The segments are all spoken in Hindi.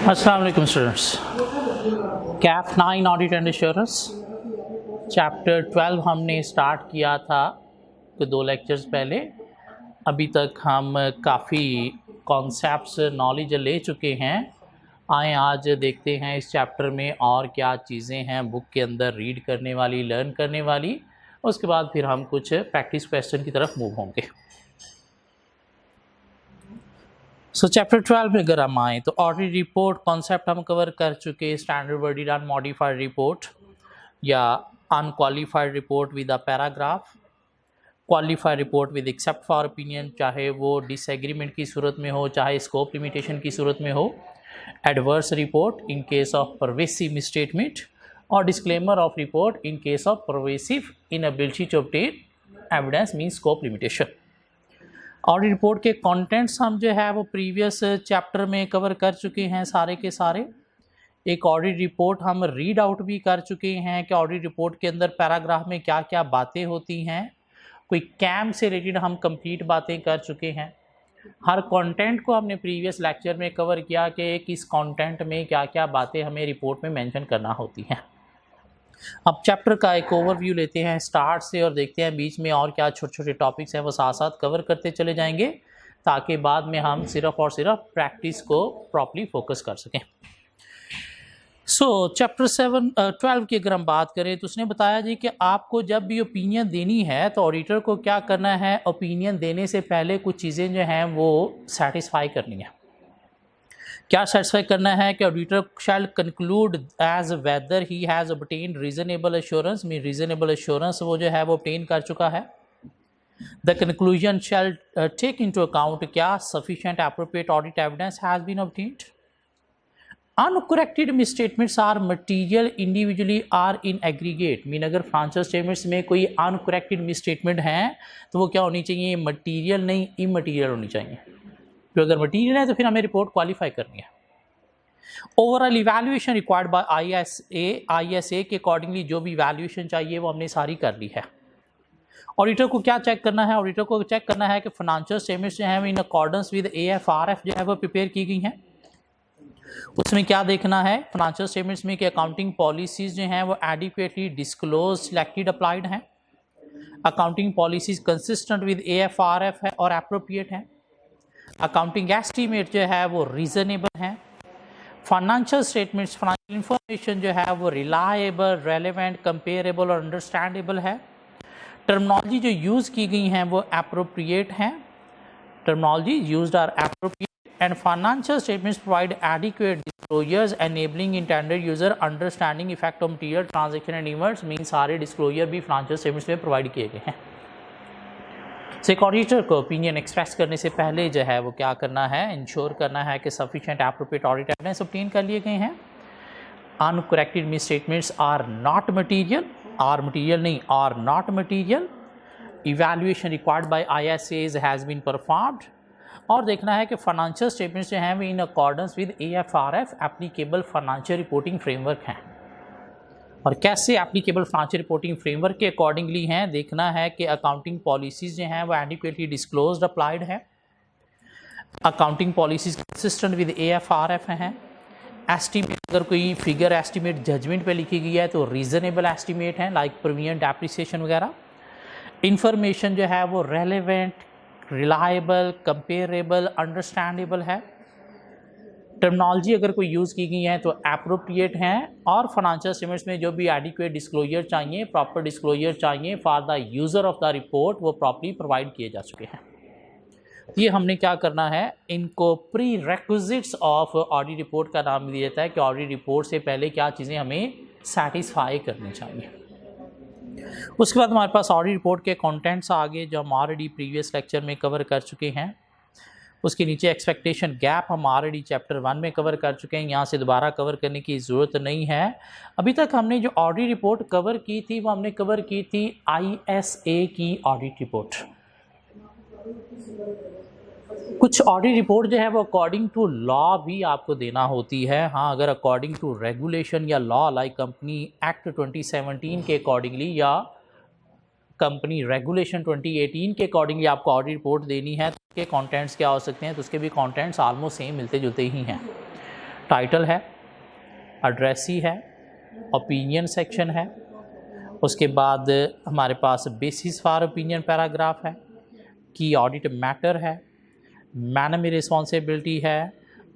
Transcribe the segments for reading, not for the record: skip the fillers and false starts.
अस्सलाम वालेकुम students. Kaif 9 audit and assurance chapter 12 हमने स्टार्ट किया था तो 2 लेक्चर्स पहले। अभी तक हम काफ़ी कॉन्सेप्ट्स नॉलेज ले चुके हैं। आए आज देखते हैं इस चैप्टर में और क्या चीज़ें हैं बुक के अंदर रीड करने वाली, लर्न करने वाली। उसके बाद फिर हम कुछ प्रैक्टिस क्वेश्चन की तरफ मूव होंगे। चैप्टर 12 में अगर हम आए तो ऑडिट रिपोर्ट कॉन्सेप्ट हम कवर कर चुके। स्टैंडर्ड वर्डेड अनमॉडिफाइड रिपोर्ट या unqualified report with a paragraph, qualified report with except for opinion, चाहे वो डिसएग्रीमेंट की सूरत में हो चाहे स्कोप लिमिटेशन की सूरत में हो, adverse report in case of pervasive misstatement और disclaimer of report in case of pervasive inability to obtain evidence mean scope limitation. Audit report के कंटेंट्स हम जो है वो प्रीवियस चैप्टर में कवर कर चुके हैं सारे के सारे। एक ऑडिट रिपोर्ट हम रीड आउट भी कर चुके हैं कि ऑडिट रिपोर्ट के अंदर पैराग्राफ में क्या क्या बातें होती हैं। कोई कैम से रिलेटेड हम कंप्लीट बातें कर चुके हैं। हर कंटेंट को हमने प्रीवियस लेक्चर में कवर किया कि किस कंटेंट में क्या क्या बातें हमें रिपोर्ट में मेंशन करना होती हैं। अब चैप्टर का एक ओवरव्यू लेते हैं स्टार्ट से और देखते हैं बीच में और क्या छोटे छोटे टॉपिक्स हैं वो साथ साथ कवर करते चले जाएंगे ताकि बाद में हम सिर्फ और सिर्फ प्रैक्टिस को प्रॉपर्ली फोकस कर सकें। चैप्टर 12 की अगर हम बात करें तो उसने बताया जी कि आपको जब भी ओपिनियन देनी है तो ऑडिटर को क्या करना है, ओपिनियन देने से पहले कुछ चीज़ें जो हैं वो सेटिस्फाई करनी है। क्या सेटिस्फाई करना है कि auditor shall conclude as whether he has obtained reasonable assurance, mean reasonable assurance वो जो है वो ऑब्टेन कर चुका है। The conclusion shall take into account क्या sufficient appropriate audit evidence has been obtained. Uncorrected misstatements are material individually or in aggregate, mean अगर फाइनेंशियल स्टेटमेंट्स में कोई अनकरेक्टेड मिसस्टेटमेंट हैं तो वो क्या होनी चाहिए, मटीरियल नहीं इमटीरियल होनी चाहिए। तो अगर मटीरियल है तो फिर हमें रिपोर्ट क्वालिफाई करनी है। Overall evaluation required bye ISA के अकॉर्डिंगली जो भी इवैल्यूएशन चाहिए वो हमने सारी कर ली है। ऑडिटर को क्या चेक करना है, ऑडिटर को चेक करना है कि फाइनेंशियल स्टेटमेंट्स जो हैं वो इन अकॉर्डेंस विद AFRF जो है वो प्रिपेयर की गई हैं। उसमें क्या देखना है फाइनेंशियल स्टेटमेंट्स में कि अकाउंटिंग पॉलिसीज जो हैं वो एडिक्वेटली डिस्क्लोज सिलेक्टेड अप्लाइड हैं, accounting policies consistent with AFRF है और एप्रोप्रिएट हैं, अकाउंटिंग एस्टीमेट जो है वो रीजनेबल है, फाइनेंशियल स्टेटमेंट्स फाइनेंशियल इंफॉर्मेशन जो है वो रिलायबल, रेलेवेंट, कंपेरेबल और अंडरस्टैंडेबल है, टर्मिनोलॉजी जो यूज़ की गई हैं वो एप्रोप्रिएट हैं, terminology used are appropriate and financial statements provide adequate disclosures enabling intended user understanding effect of material transaction and events, mean सारे डिस्क्लोजर भी फाइनेंशियल स्टेटमेंट्स में प्रोवाइड किए गए हैं। एक ऑडिटर को ओपिनियन एक्सप्रेस करने से पहले जो है वो क्या करना है, इंश्योर करना है कि sufficient appropriate audit evidence obtain कर लिए गए हैं। Uncorrected misstatements are not material, are material नहीं are not material, evaluation required by ISAs has been performed और देखना है कि फाइनेंशियल स्टेटमेंट्स जो हैं वो in accordance with AFRF applicable financial reporting framework हैं। और कैसे एप्लीकेबल फाइनेंशियल रिपोर्टिंग फ्रेमवर्क के अकॉर्डिंगली हैं, देखना है कि अकाउंटिंग पॉलिसीज़ जो हैं वो एडिक्वेटली डिस्क्लोज्ड अप्लाइड है, accounting policies consistent with AFRF हैं, एस्टीमेट अगर कोई फिगर एस्टीमेट जजमेंट पे लिखी गई है तो रीजनेबल एस्टीमेट हैं लाइक प्रीमियम डेप्रिसिएशन वगैरह, इंफॉर्मेशन जो है वो रेलेवेंट, रिलायबल, कंपेरेबल, अंडरस्टैंडेबल है, टर्मिनोलॉजी अगर कोई यूज़ की गई है तो एप्रोप्रिएट हैं और फाइनेंशियल स्टेटमेंट्स में जो भी एडिक्वेट डिस्क्लोजर चाहिए, प्रॉपर डिस्क्लोजर चाहिए for the user of the report वो प्रॉपर्ली प्रोवाइड किए जा चुके हैं। ये हमने क्या करना है, इनको pre requisites of audit report का नाम दिया जाता है कि ऑडिट रिपोर्ट से पहले क्या चीज़ें हमें सेटिस्फाई करनी चाहिए। उसके बाद हमारे पास ऑडिट रिपोर्ट के कंटेंट्स आगे जो हम ऑलरेडी प्रीवियस लेक्चर में कवर कर चुके हैं। उसके नीचे एक्सपेक्टेशन गैप हम ऑलरेडी चैप्टर 1 में कवर कर चुके हैं, यहाँ से दोबारा कवर करने की ज़रूरत नहीं है। अभी तक हमने जो ऑडिट रिपोर्ट कवर की थी वो हमने कवर की थी ISA की ऑडिट रिपोर्ट। कुछ ऑडिट रिपोर्ट जो है वो अकॉर्डिंग टू लॉ भी आपको देना होती है। हाँ, अगर अकॉर्डिंग टू रेगुलेशन या लॉ लाइक कंपनी एक्ट 2017 के अकॉर्डिंगली या कंपनी रेगुलेशन 2018 के अकॉर्डिंगली आपको ऑडिट रिपोर्ट देनी है तो उसके कंटेंट्स क्या हो सकते हैं, तो उसके भी कंटेंट्स ऑलमोस्ट सेम मिलते जुलते ही हैं। टाइटल है, एड्रेसी है, ओपिनियन सेक्शन है, उसके बाद हमारे पास बेसिस फॉर ओपिनियन पैराग्राफ है, की ऑडिट मैटर है, मैनर रिस्पॉन्सिबिलिटी है,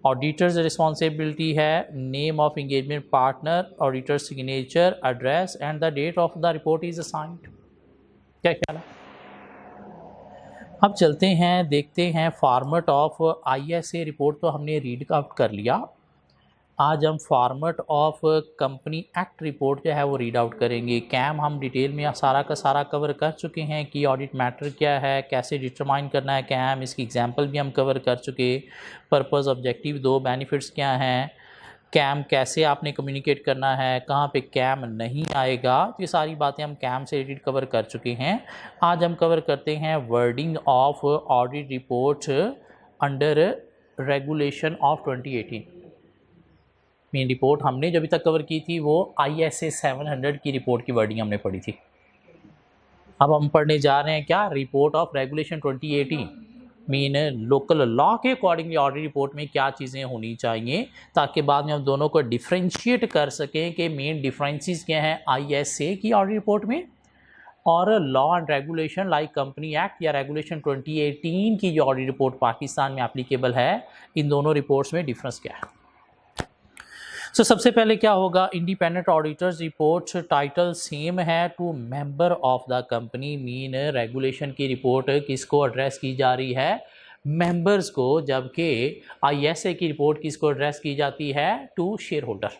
ऑडिटर्स रिस्पॉन्सिबिलिटी है, name of engagement partner, auditor signature, address and the date of the report is assigned. क्या ख्याल है? अब चलते हैं, देखते हैं फॉर्मेट ऑफ ISA रिपोर्ट तो हमने रीड आउट कर लिया। आज हम format of company act report जो है वो रीड आउट करेंगे। कैम हम डिटेल में सारा का सारा कवर कर चुके हैं कि ऑडिट मैटर क्या है, कैसे डिटरमाइन करना है कैम, इसकी एग्जांपल भी हम कवर कर चुके। पर्पस, ऑब्जेक्टिव, दो बेनिफिट्स क्या हैं, कैम कैसे आपने कम्युनिकेट करना है, कहाँ पे कैम नहीं आएगा, तो ये सारी बातें हम कैम से रिलेटेड कवर कर चुके हैं। आज हम कवर करते हैं wording of audit report under regulation of 2018। Main report हमने जो अभी तक कवर की थी वो ISA 700 की रिपोर्ट की वर्डिंग हमने पढ़ी थी। अब हम पढ़ने जा रहे हैं क्या, report of regulation 2018 mean local law के अकॉर्डिंगली ऑडिट रिपोर्ट में क्या चीज़ें होनी चाहिए, ताकि बाद में हम दोनों को डिफ्रेंशिएट कर सकें कि मेन डिफरेंसेस क्या हैं ISA की ऑडिट रिपोर्ट में और law and regulation like company act या रेगुलेशन 2018 की जो ऑडिट रिपोर्ट पाकिस्तान में एप्लीकेबल है, इन दोनों रिपोर्ट्स में डिफरेंस क्या है। तो सबसे पहले क्या होगा, independent auditors report title same है to member of the company mean regulation की रिपोर्ट किसको एड्रेस की जा रही है, मेंबर्स को, जबकि ISA की रिपोर्ट किसको एड्रेस की जाती है, टू शेयर होल्डर।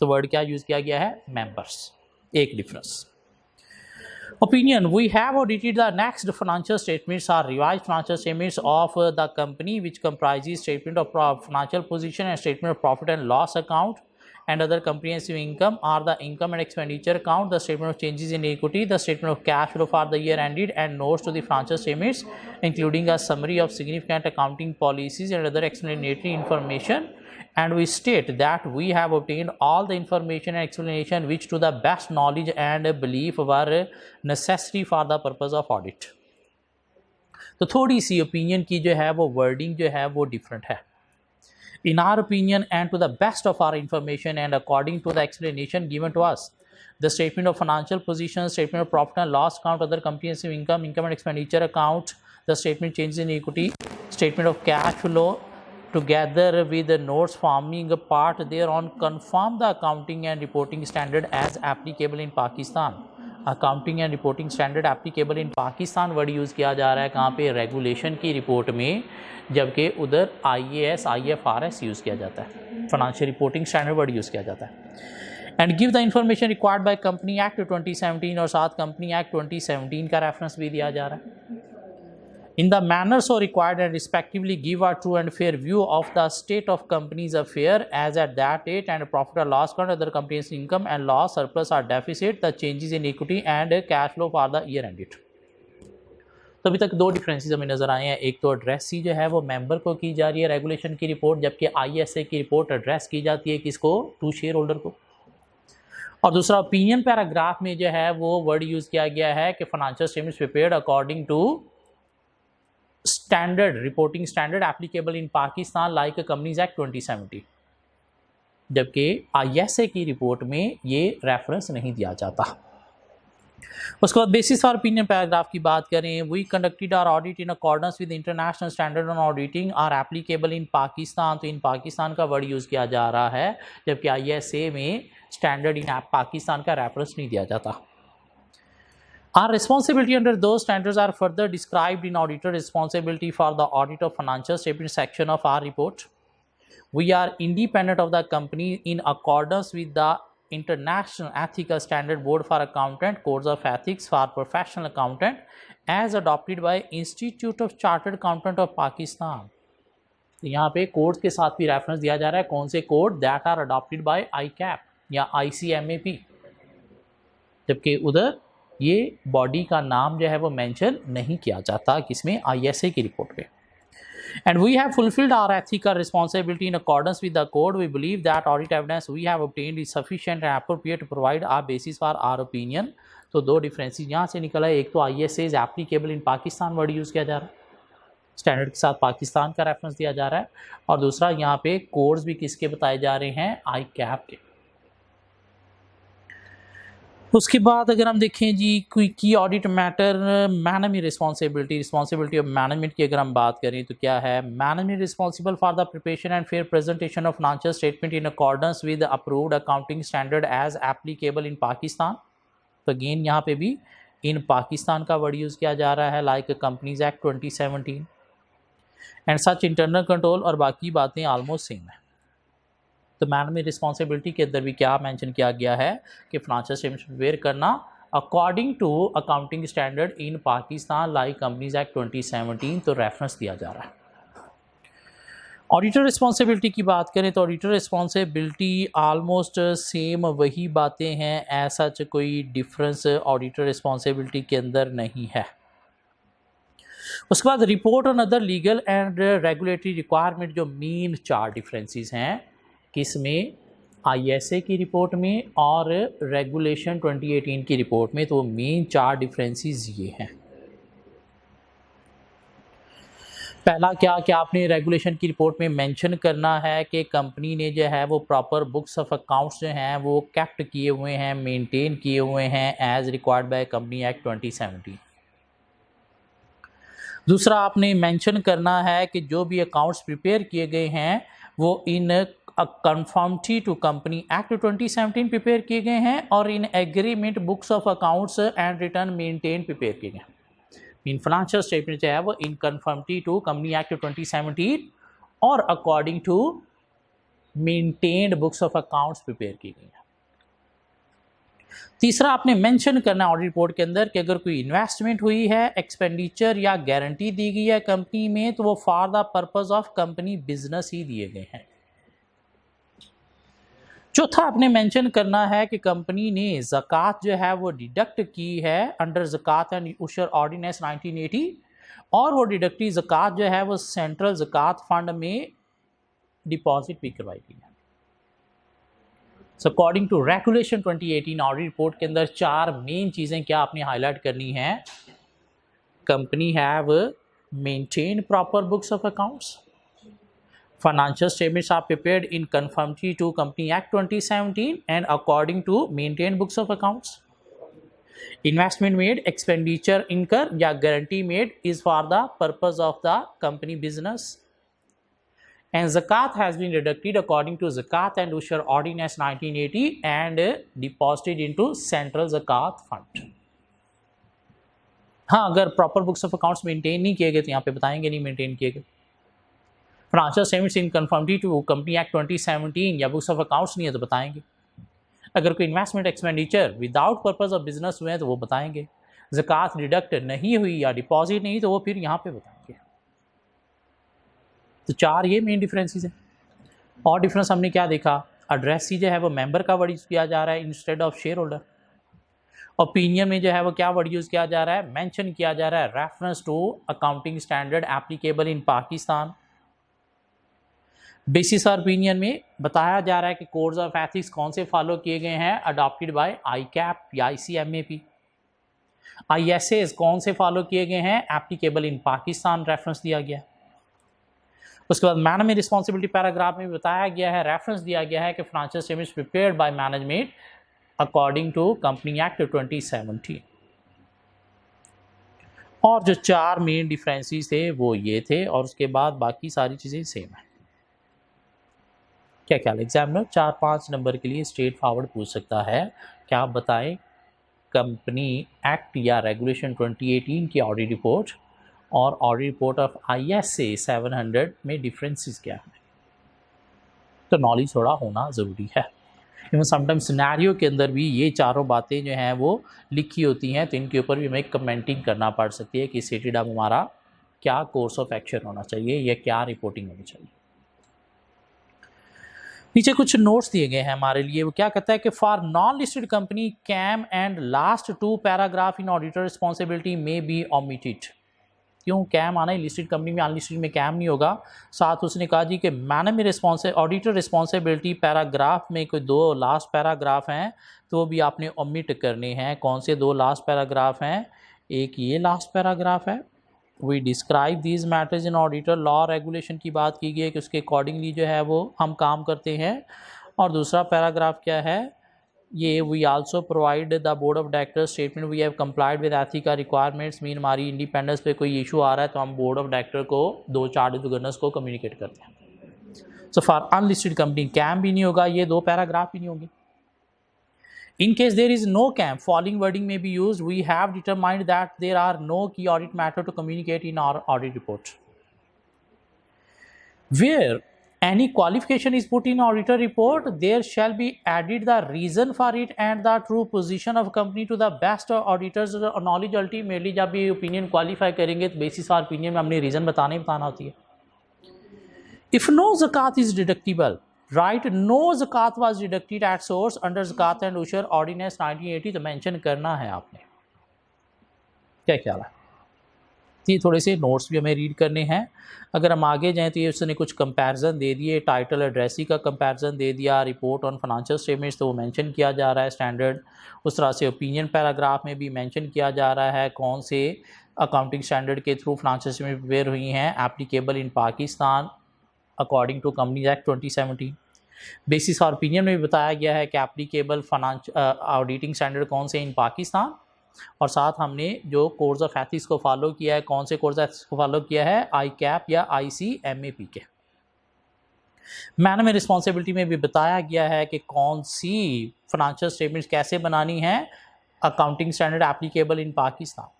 तो वर्ड क्या यूज़ किया गया है, मेंबर्स, एक difference. Opinion, we have audited the next financial statements or revised financial statements of the company which comprises statement of financial position and statement of profit and loss account and other comprehensive income are the income and expenditure account, the statement of changes in equity, the statement of cash flow for the year ended and notes to the financial statements including a summary of significant accounting policies and other explanatory information. And we state that we have obtained all the information and explanation which to the best knowledge and belief were necessary for the purpose of audit. तो थोड़ी सी ओपिनियन की जो है वो वर्डिंग जो है वो डिफरेंट है। In our opinion and to the best of our information and according to the explanation given to us, the statement of financial position, statement of profit and loss account, other comprehensive income, income and expenditure account, the statement changes in equity, statement of cash flow, together with the notes forming a part thereon confirm the accounting and reporting standard as applicable in Pakistan. Accounting and reporting standard applicable in Pakistan word use किया जा रहा है कहाँ पे, रेगुलेशन की रिपोर्ट में, जबकि उधर IAS IFRS यूज़ किया जाता है, financial reporting standard word use किया जाता है। And give the information required by company act 2017 और साथ कंपनी एक्ट 2017 का रेफरेंस भी दिया जा रहा है। In the manner so required and respectively give a true and fair view of the state of company's affair as at that date and profit or loss account, other company's income and loss, surplus or deficit, the changes in equity and cash flow for the year ended. तो अभी तक दो डिफरेंसेस हमें नज़र आए हैं। एक तो एड्रेस जो है वो मेंबर को की जा रही है रेगुलेशन की रिपोर्ट, जबकि ISA की रिपोर्ट एड्रेस की जाती है किसको, टू शेयर होल्डर को। और दूसरा ओपिनियन पैराग्राफ में जो है वो वर्ड यूज़ किया गया है कि financial statements prepared according to standard reporting standard applicable in Pakistan like companies act 2017, जबकि ISA की रिपोर्ट में ये रेफरेंस नहीं दिया जाता। उसके बाद बेसिस फॉर ओपिनियन पैराग्राफ की बात करें, we conducted our audit in accordance with international standard on auditing are applicable in Pakistan. तो इन पाकिस्तान का वर्ड यूज़ किया जा रहा है, जबकि ISA में स्टैंडर्ड इन पाकिस्तान का रेफरेंस नहीं दिया जाता। Our responsibility under those standards are further described in auditor responsibility for the audit of financial statement section of our report. We are independent of the company in accordance with the International Ethical Standard Board for Accountant Codes of Ethics for Professional Accountant as adopted by Institute of Chartered Accountant of Pakistan. यहाँ पे कोड्स के साथ भी रेफरेंस दिया जा रहा है, कौन से code, that are adopted by ICAP या ICMAP, जबकि उधर ये बॉडी का नाम जो है वो मेंशन नहीं किया जाता किसमें, ISA की रिपोर्ट पे। And we have fulfilled our ethical responsibility in accordance with the code. We believe that audit evidence we have obtained is sufficient and appropriate to provide our basis for our opinion. तो दो डिफरेंसेस यहाँ से निकला है, एक तो ISA is applicable in Pakistan word use किया जा रहा है, स्टैंडर्ड के साथ पाकिस्तान का रेफरेंस दिया जा रहा है, और दूसरा यहाँ पे कोड्स भी किसके बताए जा रहे हैं, आई कैप के। उसके बाद अगर हम देखें जी कोई की audit matter, management responsibility of management की अगर हम बात करें तो क्या है, management responsible for the preparation and fair presentation of financial statement in accordance with approved accounting standard as applicable in Pakistan. तो अगेन यहाँ पे भी इन पाकिस्तान का वर्ड यूज़ किया जा रहा है, like companies act 2017 and such internal control, और बाकी बातें ऑलमोस्ट सेम है। तो मैनेजमेंट रिस्पॉन्सिबिलिटी के अंदर भी क्या मेंशन किया गया है कि फाइनेंशियल स्टेटमेंट्स प्रिपेयर करना according to accounting standard in Pakistan like companies act 2017, तो रेफरेंस दिया जा रहा है। ऑडिटर रिस्पॉन्सिबिलिटी की बात करें तो ऑडिटर रिस्पॉन्सिबिलिटी ऑलमोस्ट सेम वही बातें हैं, ऐसा कोई डिफरेंस ऑडिटर रिस्पॉन्सिबिलिटी के अंदर नहीं है। उसके बाद report on other legal and regulatory requirement, जो मेन 4 डिफरेंसेस हैं किसमें, ISA की रिपोर्ट में और रेगुलेशन 2018 की रिपोर्ट में, तो मेन 4 डिफरेंसेस ये हैं। पहला क्या कि आपने रेगुलेशन की रिपोर्ट में मेंशन करना है कि कंपनी ने जो है वो प्रॉपर बुक्स ऑफ अकाउंट्स जो हैं वो कैप्ट किए हुए हैं, मेंटेन किए हुए हैं as required by company act 2017। दूसरा आपने मेंशन करना है कि जो भी अकाउंट्स प्रिपेयर किए गए हैं वो in conformity to company act 2017 prepare किए गए हैं, और in agreement books of accounts and return maintain prepare किए गए हैं। इन फाइनेंशियल स्टेटमेंट जो है वो in conformity to company act 2017 और according to maintained books of accounts prepare की गई हैं। तीसरा आपने मेंशन करना है ऑडिट रिपोर्ट के अंदर कि अगर कोई इन्वेस्टमेंट हुई है, एक्सपेंडिचर या गारंटी दी गई है कंपनी में, तो वो for the purpose of company business ही दिए गए हैं। चौथा आपने मेंशन करना है कि कंपनी ने ज़कात जो है वो डिडक्ट की है अंडर ज़कात एंड उशर ऑर्डिनेंस 1980, और वो डिडक्टी ज़कात जो है वो सेंट्रल ज़कात फंड में डिपॉजिट भी करवाई गई है। So according to regulation 2018 audit report के अंदर 4 मेन चीज़ें क्या आपने हाईलाइट करनी है, company have maintain proper books of accounts, financial statements are prepared in conformity to Company Act 2017 and according to maintained books of accounts. Investment made, expenditure incurred या guarantee made is for the purpose of the company business. And zakat has been deducted according to Zakat and Ushur Ordinance 1980 and deposited into Central Zakat Fund. हाँ, अगर proper books of accounts maintain नहीं किए गए तो यहाँ पे बताएंगे नहीं मेंटेन किए गए। Financial statements in conformity to company act 2017 या बुक्स ऑफ अकाउंट्स नहीं है तो बताएंगे। अगर कोई investment expenditure without purpose of business हुए हैं तो वो बताएंगे। ज़कात डिडक्ट नहीं हुई या डिपॉजिट नहीं तो वो फिर यहाँ पे बताएंगे। तो 4 ये मेन डिफरेंसेस हैं। और डिफरेंस हमने क्या देखा, एड्रेस जो है वो मेंबर का वर्ड यूज़ किया जा रहा है instead of share holder. Opinion में जो है वो क्या वर्ड यूज़ किया जा रहा है, मेंशन किया जा रहा है reference to accounting standard applicable in Pakistan. Basis और ओपिनियन में बताया जा रहा है कि कोड्स ऑफ एथिक्स कौन से फॉलो किए गए हैं, अडॉप्टेड बाय ICAP या ICMAP। ISAs कौन से फॉलो किए गए हैं, एप्लीकेबल इन पाकिस्तान, रेफरेंस दिया गया। उसके बाद मैनेजमेंट रिस्पॉन्सिबिलिटी पैराग्राफ में बताया गया है, रेफरेंस दिया गया है कि financial statements prepared by management according to company act 2017। और जो 4 मेन डिफरेंसेस थे वो ये थे, और उसके बाद बाकी सारी चीज़ें सेम है। क्या ख्याल, एग्जामिनर 4-5 नंबर के लिए स्ट्रेट फॉरवर्ड पूछ सकता है, क्या आप बताएं कंपनी एक्ट या रेगुलेशन 2018 की ऑडिट रिपोर्ट और ऑडिट रिपोर्ट ऑफ ISA 700 में डिफरेंसेस क्या है। तो नॉलेज थोड़ा होना ज़रूरी है। इवन समटाइम्स सिनेरियो के अंदर भी ये चारों बातें जो हैं वो लिखी होती हैं, तो इनके ऊपर भी हमें कमेंटिंग करना पड़ सकती है कि स्टेटेड अब हमारा क्या कोर्स ऑफ एक्शन होना चाहिए या क्या रिपोर्टिंग होनी चाहिए। नीचे कुछ नोट्स दिए गए हैं हमारे लिए, वो क्या कहता है कि for non listed company KAM and last 2 paragraph in auditor responsibility में बी ओमिटेड। क्यों कैम आना है, लिस्टेड कंपनी में, अनलिस्टेड में कैम नहीं होगा। साथ उसने कहा जी कि मैनेजमेंट ऑडिटर रिस्पॉन्सिबिलिटी पैराग्राफ में कोई 2 लास्ट पैराग्राफ हैं तो वो भी आपने ओमिट करने हैं। कौन से 2 लास्ट पैराग्राफ हैं, एक ये लास्ट पैराग्राफ है we describe these matters in auditor law regulation की बात की गई है कि उसके अकॉर्डिंगली जो है वो हम काम करते हैं। और दूसरा पैराग्राफ क्या है, ये we also provide the board of directors statement we have complied with ethical requirements. Mean हमारी इंडिपेंडेंस पे कोई इशू आ रहा है तो हम बोर्ड ऑफ डायरेक्टर को, दो चार्ट ऑफ गवर्नेंस को कम्युनिकेट करते हैं। So for unlisted company KAM भी नहीं होगा, ये दो पैराग्राफ भी नहीं होंगे। In case there is no CAM, following wording may be used. We have determined that there are no key audit matter to communicate in our audit report. Where any qualification is put in auditor report, there shall be added the reason for it and the true position of company to the best of auditors knowledge. Ultimately जब ये opinion qualify करेंगे तो basis for opinion में हमने reason बताना होती है। If no zakat is deductible, right, no zakat was deducted at source under zakat and ushur ordinance 1980, तो मेंशन करना है आपने। क्या ख्याल है? ये थोड़े से नोट्स भी हमें रीड करने हैं। अगर हम आगे जाएं तो ये उसने कुछ कंपैरिजन दे दिए, टाइटल एड्रेसी का कंपैरिजन दे दिया, रिपोर्ट ऑन फाइनेंशियल स्टेटमेंट्स तो वो मेंशन किया जा रहा है स्टैंडर्ड। उस तरह से ओपिनियन पैराग्राफ में भी मेंशन किया जा रहा है कौन से अकाउंटिंग स्टैंडर्ड के थ्रू फाइनेंशियल स्टेटमेंट प्रिपेयर हुई हैं, applicable in Pakistan according to companies act 2017। Basis for opinion में भी बताया गया है कि एप्लीकेबल ऑडिटिंग स्टैंडर्ड कौन से इन पाकिस्तान, और साथ हमने जो कोर्स ऑफ एथिक्स को फॉलो किया है, कौन से कोर्स ऑफ एथिक्स को फॉलो किया है, ICAP या ICMAP के। मैन में रिस्पॉन्सिबिलिटी में भी बताया गया है कि कौन सी फाइनेंशियल स्टेटमेंट्स कैसे बनानी है, accounting standard applicable in Pakistan.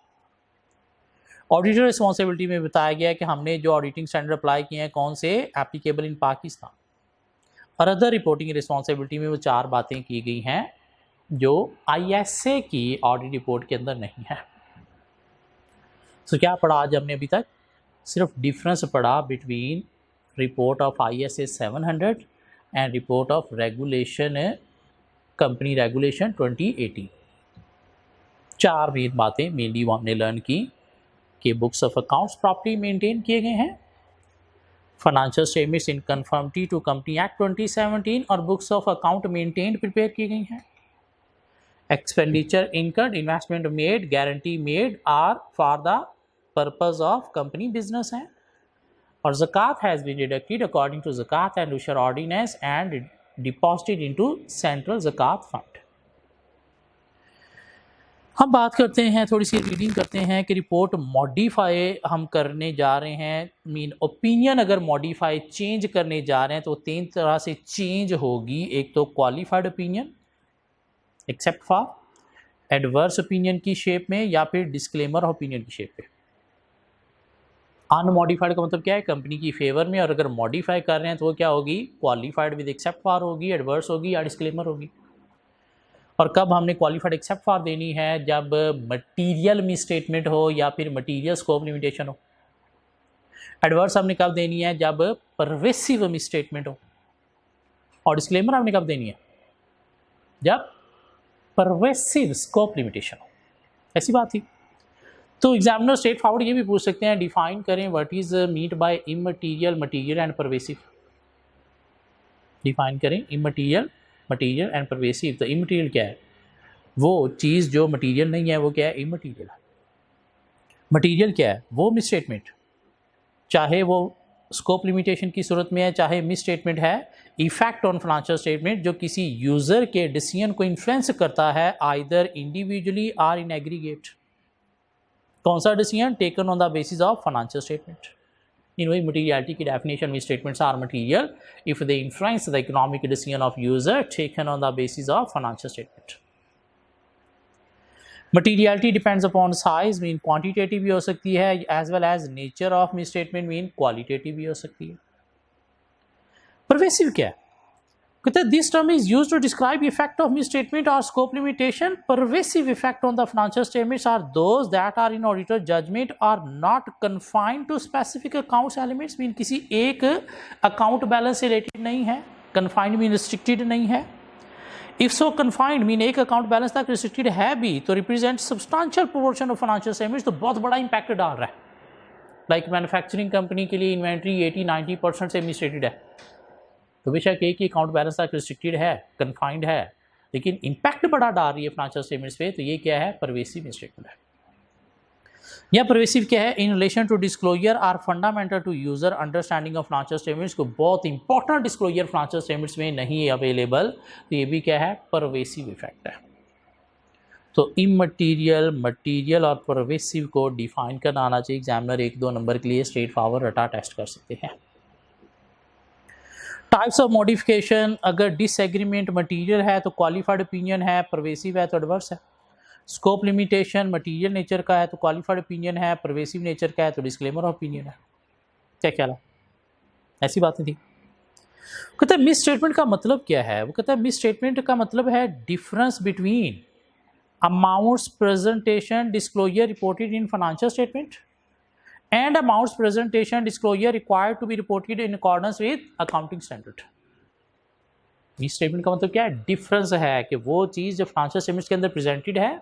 Auditor responsibility में बताया गया है कि हमने जो ऑडिटिंग स्टैंडर्ड अप्लाई किए हैं कौन से एप्लीकेबल इन पाकिस्तान। और अदर रिपोर्टिंग रिस्पॉन्सिबिलिटी में वो 4 बातें की गई हैं जो ISA की ऑडिट रिपोर्ट के अंदर नहीं है। क्या पढ़ा आज हमने अभी तक? सिर्फ डिफरेंस पढ़ा between report of ISA 700 and report of regulation, company regulation 2018। 4 main बातें मेनली वो हमने लर्न की कि books of accounts properly maintain किए गए हैं, financial statements in conformity to company act 2017 और books of account maintained prepare की गई हैं, expenditure incurred, investment made, guarantee made are for the purpose of company business है, और zakat has been deducted according to Zakat and Ushr ordinance and deposited into central Zakat fund. हम बात करते हैं, थोड़ी सी रीडिंग करते हैं कि रिपोर्ट मॉडिफाई हम करने जा रहे हैं। मीन ओपिनियन अगर मॉडिफाई चेंज करने जा रहे हैं तो 3 तरह से चेंज होगी। एक तो qualified opinion except for, adverse opinion की शेप में, या फिर डिस्क्लेमर ओपिनियन की शेप पे। अनमॉडिफाइड का मतलब क्या है? कंपनी की फेवर में। और अगर मॉडिफाई कर रहे हैं तो वो क्या होगी? क्वालिफाइड विद एक्सेप्ट फॉर होगी, एडवर्स होगी या डिस्क्लेमर होगी। और कब हमने क्वालिफाइड एक्सेप्ट फॉर देनी है? जब मटीरियल मिसस्टेटमेंट हो या फिर मटीरियल स्कोप लिमिटेशन हो। एडवर्स हमने कब देनी है? जब परवेसिव मिसस्टेटमेंट हो। और डिस्क्लेमर हमने कब देनी है? जब परवेसिव स्कोप लिमिटेशन हो। ऐसी बात थी। तो एग्जामिनर स्ट्रेट फॉरवर्ड ये भी पूछ सकते हैं, डिफाइन करें what is meant by immaterial, material and pervasive. Define करें इमटीरियल, मटीरियल एंड परवेसिव। तो इमटीरियल क्या है? वो चीज़ जो मटीरियल नहीं है वो क्या है? इमटीरियल है। मटीरियल क्या है? वो मिस स्टेटमेंट, चाहे वो स्कोप लिमिटेशन की सूरत में है, चाहे मिस स्टेटमेंट है, इफेक्ट ऑन फाइनेंशियल स्टेटमेंट जो किसी यूज़र के डिसीजन को इन्फ्लुएंस करता है आइदर इंडिविजुअली और इन एग्रीगेट। कौन सा decision? Taken on the basis of financial statement. इन वही मटीरियलिटी की डेफिनेशन में statements are material if they influence the economic decision of user taken on the basis of financial statement. Materiality depends upon size, mean quantitative भी हो सकती है, as well as nature of misstatement, mean qualitative भी हो सकती है। परवेसिव क्या है? कहते हैं this term is used to describe effect of misstatement और scope limitation. Pervasive effect on the financial statements are those that are in auditor judgment are not confined to specific accounts elements. Mean किसी एक अकाउंट बैलेंस से रिलेटेड नहीं है, कन्फाइंड मीन रिस्ट्रिक्टेड नहीं है। इफ सो कन्फाइंड मीन एक अकाउंट बैलेंस तक रिस्ट्रिक्टेड है भी तो represent substantial proportion of financial statements, तो बहुत बड़ा इंपैक्ट डाल रहा है। लाइक मैन्युफैक्चरिंग कंपनी के लिए इन्वेंट्री 80-90% से मिसस्टेटेड है, तो बेशक एक ही अकाउंट बैलेंस तक रिस्ट्रिक्टेड है, कन्फाइंड है, लेकिन इंपैक्ट बड़ा डाल रही है फाइनेंशियल स्टेटमेंट्स पे, तो ये क्या है? परवेसिव मिसस्टेटमेंट है। या परवेसिव क्या है, in relation to disclosure are fundamental to user understanding of financial statements, को बहुत इंपॉर्टेंट डिस्क्लोजर फाइनेंशियल स्टेटमेंट्स में नहीं अवेलेबल, तो ये भी क्या है, परवेसिव इफेक्ट है। तो इमटीरियल, मटीरियल और परवेसिव को डिफाइन करना आना चाहिए, एग्जामिनर 1-2 नंबर के लिए स्ट्रेट फॉरवर्ड रटा टेस्ट कर सकते हैं। टाइप्स ऑफ मॉडिफिकेशन, अगर डिसएग्रीमेंट मटीरियल है तो क्वालिफाइड ओपिनियन है, परवेसिव है तो एडवर्स है। स्कोप लिमिटेशन मटीरियल नेचर का है तो क्वालिफाइड ओपिनियन है, परवेसिव नेचर का है तो डिस्क्लेमर ऑफ ओपिनियन है। क्या ख्याल है, ऐसी बातें थी। कहता है मिस स्टेटमेंट का मतलब क्या है, वो कहता है मिस स्टेटमेंट का मतलब है difference between amounts presentation disclosure reported in financial statement and amounts presentation disclosure required to be reported in accordance with accounting standard. Misstatement का मतलब क्या है, डिफरेंस है कि वो चीज़ जो फाइनेंशियल स्टेटमेंट्स के अंदर प्रेजेंटेड है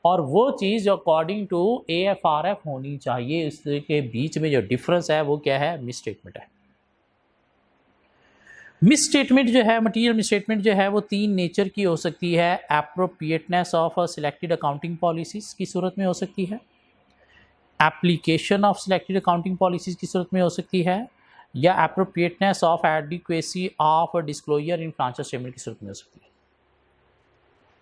और वो चीज़ जो अकॉर्डिंग टू AFRF होनी चाहिए, इसके बीच में जो डिफरेंस है वो क्या है, मिस स्टेटमेंट है। मिस स्टेटमेंट जो है, मटीरियल मिस स्टेटमेंट जो है वो 3 नेचर की हो सकती है। Appropriateness of selected accounting policies की सूरत में हो सकती है, application of selected accounting policies की सूरत में हो सकती है, या appropriateness of adequacy of disclosure in financial statement की सूरत में हो सकती है।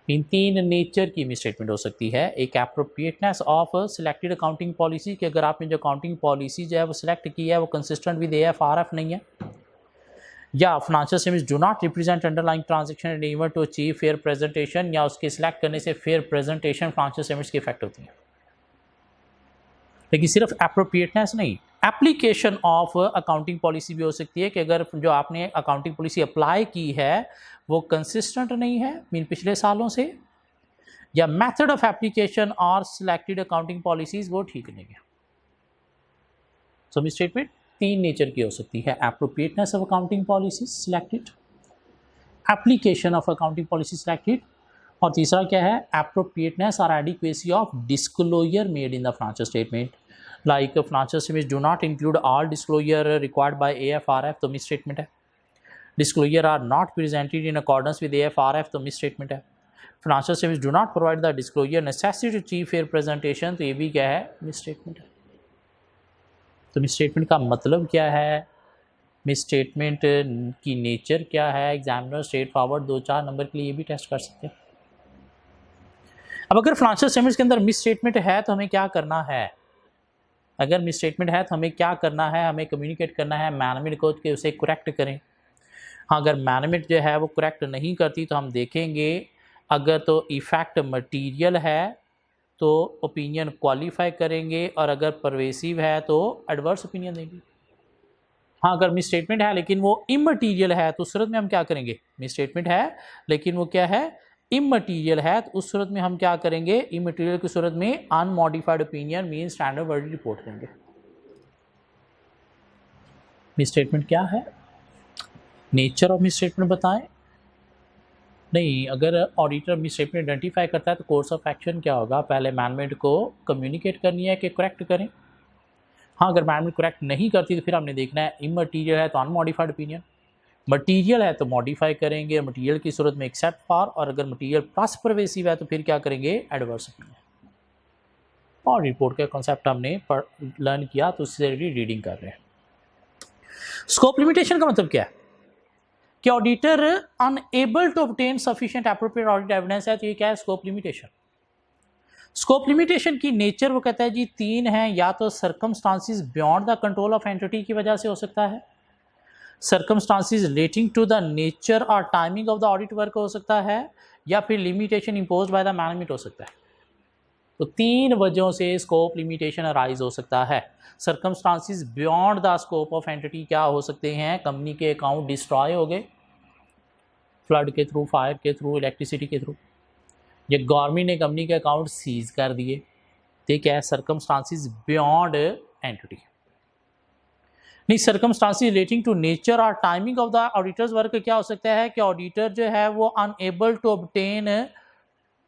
इन 3 नेचर की मिस स्टेटमेंट हो सकती है। एक appropriateness of selected accounting policy, कि अगर आपने जो अकाउंटिंग पॉलिसी जो है वो सिलेक्ट की है वो कंसिस्टेंट विद AFRF नहीं है, या financial statements do not represent underlying transaction enable to achieve fair presentation, या उसके सिलेक्ट करने से फेयर प्रेजेंटेशन फाइनेंशियल स्टेटमेंट्स की इफेक्ट होती है। लेकिन सिर्फ एप्रोप्रिएटनेस नहीं, एप्लीकेशन ऑफ अकाउंटिंग पॉलिसी भी हो सकती है, कि अगर जो आपने अकाउंटिंग पॉलिसी अप्लाई की है वो कंसिस्टेंट नहीं है मीन पिछले सालों से, या मेथड ऑफ एप्लीकेशन और सिलेक्टेड अकाउंटिंग पॉलिसीज वो ठीक नहीं है। सो मिस स्टेटमेंट 3 नेचर की हो सकती है, appropriateness of accounting policy selected, application of accounting policy selected, और तीसरा क्या है, एप्रोप्रिएटनेस और adequacy of disclosure made in the financial statement, like financial statements do not include all disclosure required by AFRF, तो मिस स्टेटमेंट है। Disclosure are not presented in accordance with AFRF, तो मिस स्टेटमेंट है। Financial statements do not provide the disclosure necessary to achieve fair presentation, तो ये भी क्या है, मिस स्टेटमेंट है। तो मिस स्टेटमेंट का मतलब क्या है, मिस स्टेटमेंट की नेचर क्या है, एग्जामिनर स्ट्रेट फॉरवर्ड 2-4 नंबर के लिए ये भी टेस्ट कर सकते हैं। अब अगर फाइनेंशियल स्टेटमेंट्स के अंदर मिस स्टेटमेंट है तो हमें क्या करना है, अगर मिस स्टेटमेंट है तो हमें क्या करना है, हमें कम्युनिकेट करना है मैनेजमेंट को कि उसे करेक्ट करें। हाँ, अगर मैनेजमेंट जो है वो करेक्ट नहीं करती तो हम देखेंगे, अगर तो इफ़ेक्ट मटीरियल है तो ओपिनियन क्वालिफाई करेंगे, और अगर परवेसिव है तो एडवर्स ओपिनियन देंगे। हाँ, अगर मिस स्टेटमेंट है लेकिन वो इमटीरियल है तो उस सूरत में हम क्या करेंगे, मिस स्टेटमेंट है लेकिन वो क्या है, इमटीरियल है, तो उस सूरत में हम क्या करेंगे, इमटीरियल की सूरत में unmodified opinion mean standard verdict report करेंगे। मिस स्टेटमेंट क्या है, नेचर ऑफ मिस स्टेटमेंट बताएं। नहीं, अगर ऑडिटर मिस स्टेटमेंट आइडेंटिफाई करता है तो कोर्स ऑफ एक्शन क्या होगा, पहले मैनेजमेंट को कम्युनिकेट करनी है कि करेक्ट करें। हाँ, अगर मैनेजमेंट करेक्ट नहीं करती तो फिर हमने देखना है, इमटीरियल है तो अनमॉडिफाइड ओपिनियन, मटीरियल है तो मॉडिफाई करेंगे, मटीरियल की सूरत में एक्सेप्ट फॉर, और अगर मटीरियल प्लस परवेसिव है तो फिर क्या करेंगे, एडवर्स ओपिनियन। और रिपोर्ट का कॉन्सेप्ट हमने लर्न किया तो उससे रीडिंग कर रहे हैं। स्कोप लिमिटेशन का मतलब क्या है, कि auditor unable to obtain sufficient appropriate audit evidence है, तो ये क्या है, स्कोप लिमिटेशन। स्कोप लिमिटेशन की नेचर वो कहता है जी 3 है, या तो circumstances beyond the control of entity की वजह से हो सकता है, circumstances relating to the nature और timing of the audit work हो सकता है, या फिर limitation imposed by the management हो सकता है। तो 3 वजहों से स्कोप लिमिटेशन अराइज हो सकता है। Circumstances beyond the scope of entity क्या हो सकते हैं, कंपनी के अकाउंट डिस्ट्रॉय हो गए फ्लड के थ्रू, फायर के थ्रू, इलेक्ट्रिसिटी के थ्रू, या गवर्नमेंट ने कंपनी के अकाउंट सीज कर दिए, तो क्या है, सर्कमस्टांसिस बियॉन्ड एंटिटी। नहीं, सर्कमस्टांसिस रिलेटिंग टू नेचर और timing of the auditors work क्या हो सकता है, कि ऑडिटर जो है वो अनएबल टू ऑब्टेन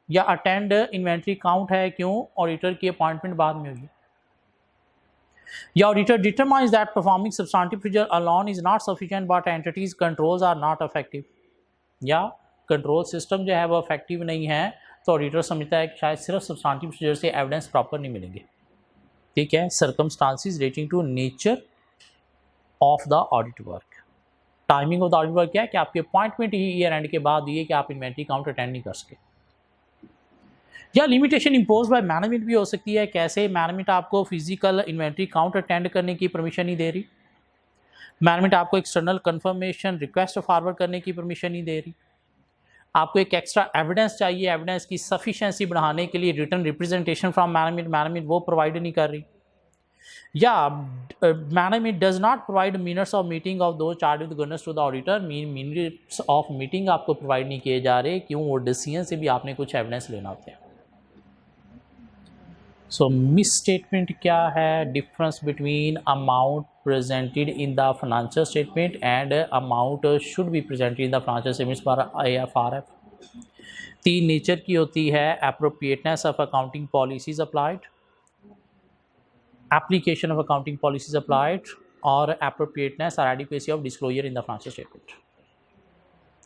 या अटेंड इन्वेंट्री काउंट है, क्यों, ऑडिटर की अपॉइंटमेंट बाद में होगी, या auditor determines that performing substantive procedure alone is not sufficient but entities controls are not effective, या कंट्रोल सिस्टम जो है वो इफेक्टिव नहीं है, तो ऑडिटर समझता है कि शायद सिर्फ सब्सटेंटिव प्रोसीजर से एविडेंस प्रॉपर नहीं मिलेंगे। ठीक है, circumstances relating to nature of the audit work. Timing of the audit work क्या है कि आपके अपॉइंटमेंट ही ईयर एंड के बाद हुई है कि आप इन्वेंट्री काउंट अटेंड नहीं कर सके। या लिमिटेशन इम्पोज बाय मैनेजमेंट भी हो सकती है। कैसे? मैनेजमेंट आपको फिजिकल इन्वेंट्री काउंट अटेंड करने की परमिशन नहीं दे रही, मैनेजमेंट आपको एक्सटर्नल कंफर्मेशन रिक्वेस्ट फॉरवर्ड करने की परमिशन नहीं दे रही, आपको एक एक्स्ट्रा एविडेंस चाहिए, एविडेंस की सफिशिएंसी बढ़ाने के लिए रिटर्न रिप्रेजेंटेशन फ्रॉम मैनेजमेंट वो प्रोवाइड नहीं कर रही, या management does not provide minutes of meeting of those charge with governance to the auditor. Minutes of meeting आपको प्रोवाइड नहीं किए जा रहे, क्यों? वो डिसीजन से भी आपने कुछ एविडेंस लेना होता है। सो मिस स्टेटमेंट क्या है? Difference between amount presented in the financial statement and amount should be presented in the financial statements for IFRS। तीन नेचर की होती है: appropriateness of accounting policies applied, application of accounting policies applied, और एप्रोप्रिएटनेस और adequacy of disclosure in the financial statement.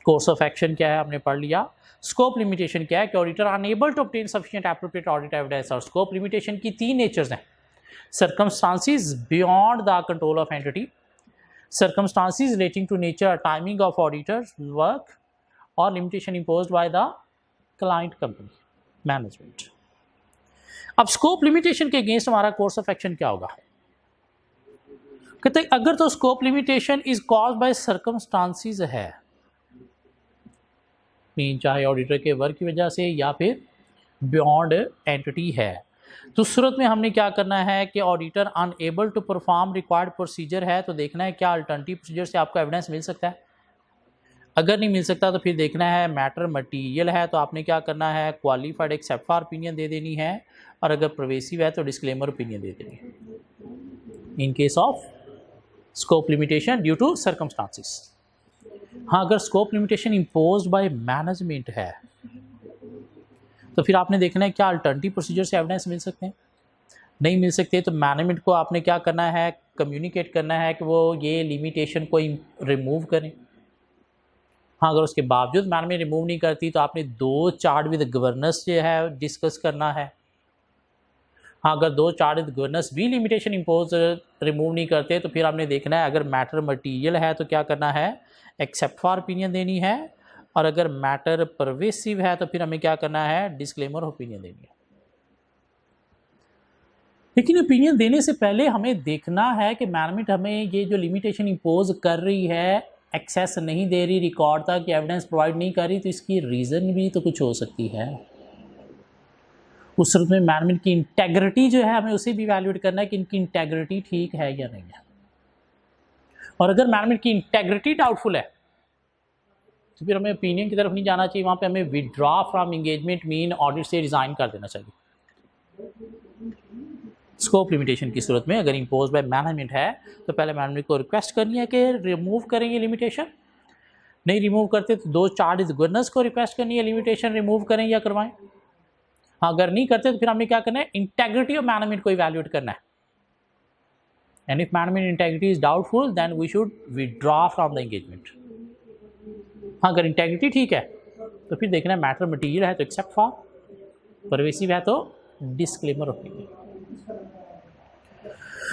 Course of action क्या है? आपने पढ़ लिया। स्कोप लिमिटेशन क्या है कि auditor unable to obtain sufficient appropriate audit evidence. और स्कोप लिमिटेशन की तीन नेचर्स हैं: circumstances beyond the control of entity, circumstances relating to nature timing of auditors work, और limitation imposed by the client company management. अब स्कोप लिमिटेशन के अगेंस्ट हमारा कोर्स ऑफ एक्शन क्या होगा? कहते हैं अगर तो scope limitation is caused by circumstances है, चाहे ऑडिटर के वर्क की वजह से या फिर बियॉन्ड एंटिटी है, तो सूरत में हमने क्या करना है कि auditor unable to perform required procedure है, तो देखना है क्या अल्टरनेटिव प्रोसीजर से आपको एविडेंस मिल सकता है। अगर नहीं मिल सकता तो फिर देखना है मैटर मटीरियल है, तो आपने क्या करना है, क्वालिफाइड एक्सेप्ट फॉर ओपिनियन दे देनी है, और अगर परवेसिव है तो डिस्क्लेमर ओपिनियन दे देनी है in case of scope limitation due to circumstances. हाँ, अगर scope limitation imposed by management है तो फिर आपने देखना है क्या अल्टरनेटिव प्रोसीजर से एविडेंस मिल सकते हैं। नहीं मिल सकते तो मैनेजमेंट को आपने क्या करना है, कम्युनिकेट करना है कि वो ये लिमिटेशन को रिमूव करें। हाँ, अगर उसके बावजूद मैनेजमेंट रिमूव नहीं करती तो आपने दो चार्ट विद गवर्नेंस जो है डिस्कस करना है। हाँ, अगर दो चार्ट विद गवर्नेंस भी लिमिटेशन इम्पोज रिमूव नहीं करते तो फिर आपने देखना है अगर मैटर मटीरियल है तो क्या करना है, एक्सेप्ट फॉर ओपिनियन देनी है, और अगर मैटर परवेसिव है तो फिर हमें क्या करना है, डिस्क्लेमर ओपिनियन देनी है। लेकिन ओपिनियन देने से पहले हमें देखना है कि मैनेजमेंट हमें ये जो लिमिटेशन इम्पोज कर रही है, एक्सेस नहीं दे रही रिकॉर्ड तक, एविडेंस प्रोवाइड नहीं कर रही, तो इसकी रीज़न भी तो कुछ हो सकती है। उस सूरत में मैनेजमेंट की इंटेग्रिटी जो है हमें उसे भी वैल्यूएट करना है कि इनकी इंटेग्रिटी ठीक है या नहीं है। और अगर मैनेजमेंट की इंटेग्रिटी डाउटफुल है तो फिर हमें ओपिनियन की तरफ नहीं जाना चाहिए, वहाँ पे हमें withdraw from engagement mean audit से रिज़ाइन कर देना चाहिए। स्कोप लिमिटेशन की सूरत में अगर इम्पोज बाय मैनेजमेंट है तो पहले मैनेजमेंट को रिक्वेस्ट करनी है कि रिमूव करें ये लिमिटेशन। नहीं रिमूव करते तो दो चार्ज गवर्नेंस को रिक्वेस्ट करनी है लिमिटेशन रिमूव करें या करवाएं। हाँ, अगर नहीं करते तो फिर हमें क्या करना है, इंटेग्रिटी ऑफ मैनेजमेंट को इवैल्यूएट करना है। And if management integrity is doubtful then we should withdraw from the engagement. हाँ, अगर इंटेग्रिटी ठीक है तो फिर देखना है मैटर मटीरियल है तो एक्सेप्ट फॉर, परवेसिव है तो डिस्क्लेमर ओपिनियन।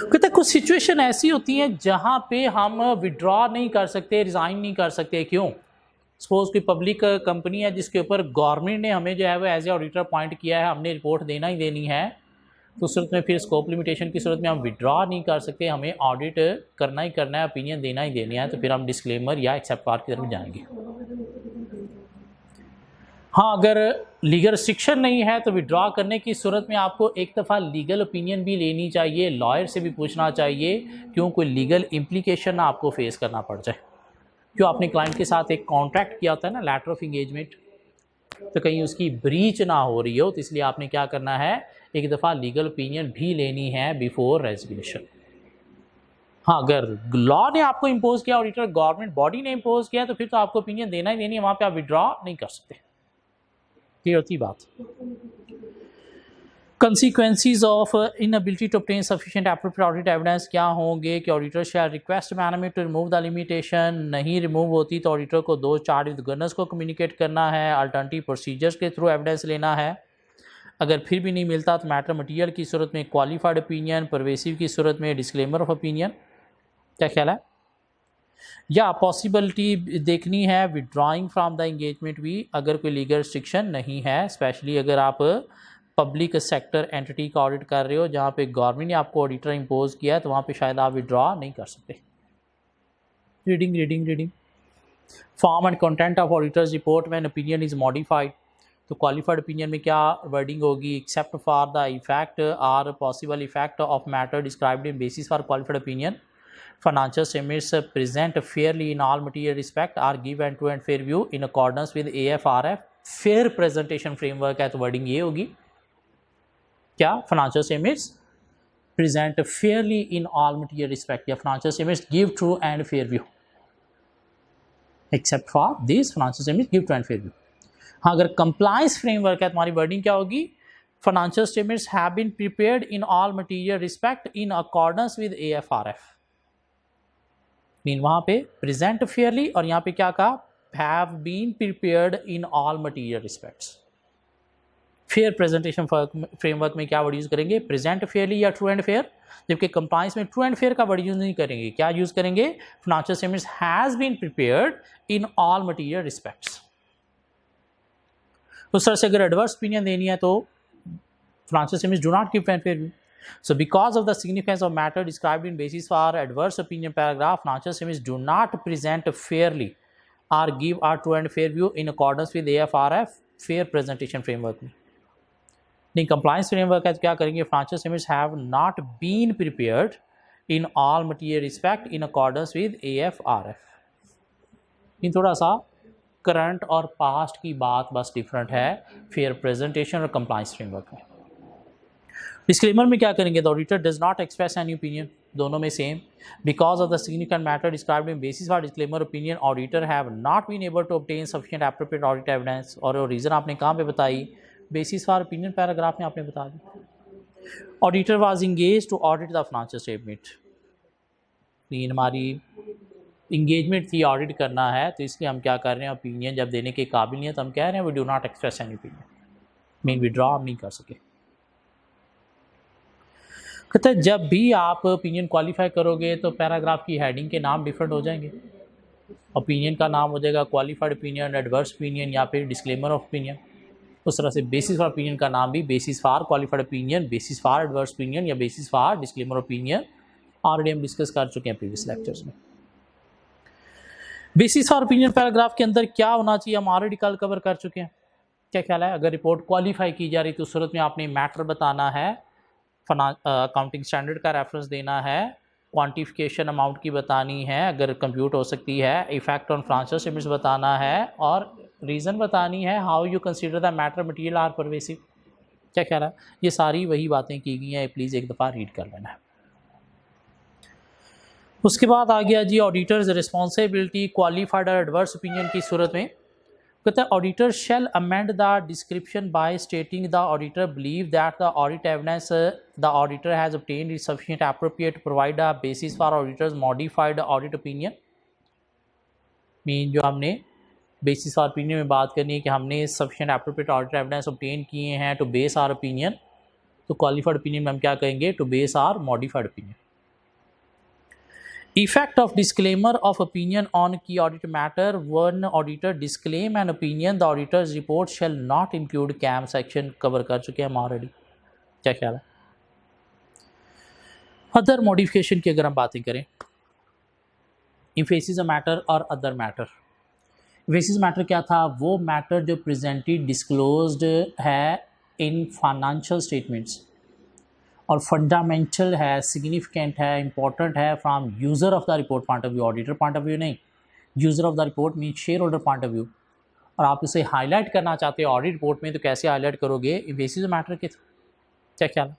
कहते कुछ सिचुएशन ऐसी होती हैं जहाँ पे हम विड्रॉ नहीं कर सकते, रिज़ाइन नहीं कर सकते। क्यों? सपोज कोई पब्लिक कंपनी है जिसके ऊपर गवर्नमेंट ने हमें जो है वो एज ए ऑडिटर अपॉइंट किया है, हमने रिपोर्ट देना ही देनी है, तो उस सूरत में फिर स्कोप लिमिटेशन की सूरत में हम विड्रॉ नहीं कर सकते, हमें ऑडिट करना ही करना है, ओपिनियन देना ही देना है, तो फिर हम डिस्क्लेमर या एक्सेप्ट फॉर की तरफ जाएंगे। हाँ, अगर लीगल रिस्ट्रिक्शन नहीं है तो विड्रॉ करने की सूरत में आपको एक दफ़ा लीगल ओपिनियन भी लेनी चाहिए, लॉयर से भी पूछना चाहिए, क्यों कोई लीगल इम्प्लीकेशन ना आपको फेस करना पड़ जाए। क्यों आपने क्लाइंट के साथ एक कॉन्ट्रैक्ट किया होता है ना, लेटर ऑफ इंगेजमेंट, तो कहीं उसकी ब्रीच ना हो रही हो, तो इसलिए आपने क्या करना है, एक दफ़ा लीगल ओपिनियन भी लेनी है बिफोर रेजिग्नेशन। हाँ, अगर लॉ ने आपको इम्पोज किया, ऑडिटर गवर्नमेंट बॉडी ने इम्पोज किया, तो फिर तो आपको ओपिनियन देना ही देनी है, वहाँ पे आप विड्रॉ नहीं कर सकते। क्लियर होती बात। Consequences of inability to obtain sufficient appropriate audit evidence क्या होंगे कि auditor shall request management to remove the limitation. नहीं रिमूव होती तो ऑडिटर को दो चार्ज विद गवर्नेंस को कम्युनिकेट करना है, अल्टरनेटिव प्रोसीजर्स के थ्रू एविडेंस लेना है। अगर फिर भी नहीं मिलता तो मैटर मटीरियल की सूरत में क्वालिफाइड ओपिनियन, परवेसिव की सूरत में डिस्क्लेमर ऑफ ओपिनियन। क्या ख्याल है? या पॉसिबिलिटी देखनी है विड्रॉइंग फ्रॉम द एंगेजमेंट भी, अगर कोई लीगल रिस्ट्रिक्शन नहीं है, स्पेशली अगर आप पब्लिक सेक्टर एंटिटी का ऑडिट कर रहे हो जहाँ पे गवर्नमेंट ने आपको ऑडिटर इम्पोज किया है, तो वहाँ पे शायद आप विड्रॉ नहीं कर सकते। Reading form and content of auditor's report when opinion is modified. तो क्वालिफाइड ओपिनियन में क्या वर्डिंग होगी? Except for the effect are possible effect of matter described in basis for qualified opinion, financial statements present fairly in all material respect are given to and fair view in accordance with AFRF fair presentation framework है, तो वर्डिंग ये होगी क्या? financial statements present fairly in all material respect या financial statements give true and fair view except for these financial statements give true and fair view। हाँ, अगर compliance framework है तुम्हारी वर्डिंग क्या होगी? financial statements have been prepared in all material respect in accordance with AFRF। Mean वहाँ पे प्रेजेंट फेयरली और यहाँ पे क्या कहा? Have been prepared in all material respects. Fair presentation framework में क्या वर्ड यूज़ करेंगे? प्रेजेंट फेयरली या ट्रू एंड फेयर, जबकि कंप्लायंस में ट्रू एंड फेयर का वर्ड यूज़ नहीं करेंगे। क्या यूज़ करेंगे? Financial statements has been prepared in all material respects. उस तरह से अगर एडवर्स ओपिनियन देनी है तो financial statements do not give and fair view. So because of the significance of matter described in basis for adverse opinion paragraph, financial statements do not present fairly or give a true and fair view in accordance with AFRF fair presentation framework में। नहीं, compliance framework है तो क्या करेंगे? financial statements have not been prepared in all material respect in accordance with AFRF। इन थोड़ा सा करंट और पास्ट की बात बस डिफरेंट है फेयर प्रेजेंटेशन और कंप्लायंस फ्रेमवर्क में। डिस्क्लेमर में क्या करेंगे? The auditor does not express any opinion, दोनों में same. Because of the significant matter described in basis for disclaimer opinion auditor have not been able to obtain sufficient appropriate audit evidence. और रीज़न आपने कहाँ पे बताई? बेसिस फॉर ओपिनियन पैराग्राफ में आपने बता दी। Auditor was engage to audit the financial statement, mean हमारी इंगेजमेंट थी ऑडिट करना है, तो इसलिए हम क्या कर रहे हैं? ओपिनियन जब देने के काबिल नहीं है तो हम कह रहे हैं we do not express any opinion, mean withdraw हम नहीं कर सके। कहते हैं जब भी आप ओपिनियन क्वालिफाई करोगे तो पैराग्राफ की हेडिंग के नाम डिफरेंट हो जाएंगे। ओपिनियन का नाम हो जाएगा क्वालिफाइड ओपिनियन, एडवर्स ओपिनियन या फिर डिस्क्लेमर ऑफ ओपिनियन। उस तरह से बेसिस फॉर ओपिनियन का नाम भी basis for qualified opinion, basis for adverse opinion या basis for disclaimer opinion already हम डिस्कस कर चुके हैं प्रीवियस लेक्चर्स में। बेसिस फॉर ओपिनियन पैराग्राफ के अंदर क्या होना चाहिए हम ऑलरेडी कल कवर कर चुके हैं। क्या ख्याल है? अगर रिपोर्ट क्वालिफाई की जा रही तो उस सूरत में आपने मैटर बताना है, अकाउंटिंग स्टैंडर्ड का रेफरेंस देना है, क्वांटिफिकेशन अमाउंट की बतानी है अगर कंप्यूट हो सकती है, इफेक्ट ऑन फाइनेंशियल स्टेटमेंट्स बताना है और रीज़न बतानी है how you consider the matter material are pervasive. क्या ख्याल है? ये सारी वही बातें की गई हैं, प्लीज़ एक दफ़ा रीड कर लेना है। उसके बाद आ गया जी ऑडिटर्स रिस्पॉन्सिबिलिटी क्वालिफाइड और एडवर्स ओपिनियन की सूरत में। कहता है auditor shall amend the description by stating the auditor believe that the audit evidence the auditor has obtained is sufficient appropriate provide a basis for auditor's modified audit opinion. Mean जो हमने बेसिस फॉर ओपिनियन में बात करनी है कि हमने sufficient appropriate audit evidence obtain किए हैं टू बेस आर ओपिनियन, तो क्वालिफाइड ओपिनियन में हम क्या कहेंगे? To base our modified opinion. Effect of disclaimer of opinion on key audit matter: one auditor disclaim an opinion the auditor's report shall not include CAM section cover कर चुके हैं हम ऑलरेडी। क्या ख्याल है? अदर मॉडिफिकेशन की अगर हम बातें करें, इम्फेसिस मैटर और अदर मैटर। इम्फेसिस मैटर क्या था? वो मैटर जो प्रेजेंटेड डिस्क्लोज्ड है इन फाइनेंशियल स्टेटमेंट्स और फंडामेंटल है, सिग्निफिकेंट है, इंपॉर्टेंट है from user of the report point of view, auditor point of view नहीं, user of the report mean share holder point of view, और आप इसे हाईलाइट करना चाहते हो ऑडिट रिपोर्ट में, तो कैसे हाईलाइट करोगे? बेसिस मैटर के। क्या ख्याल है?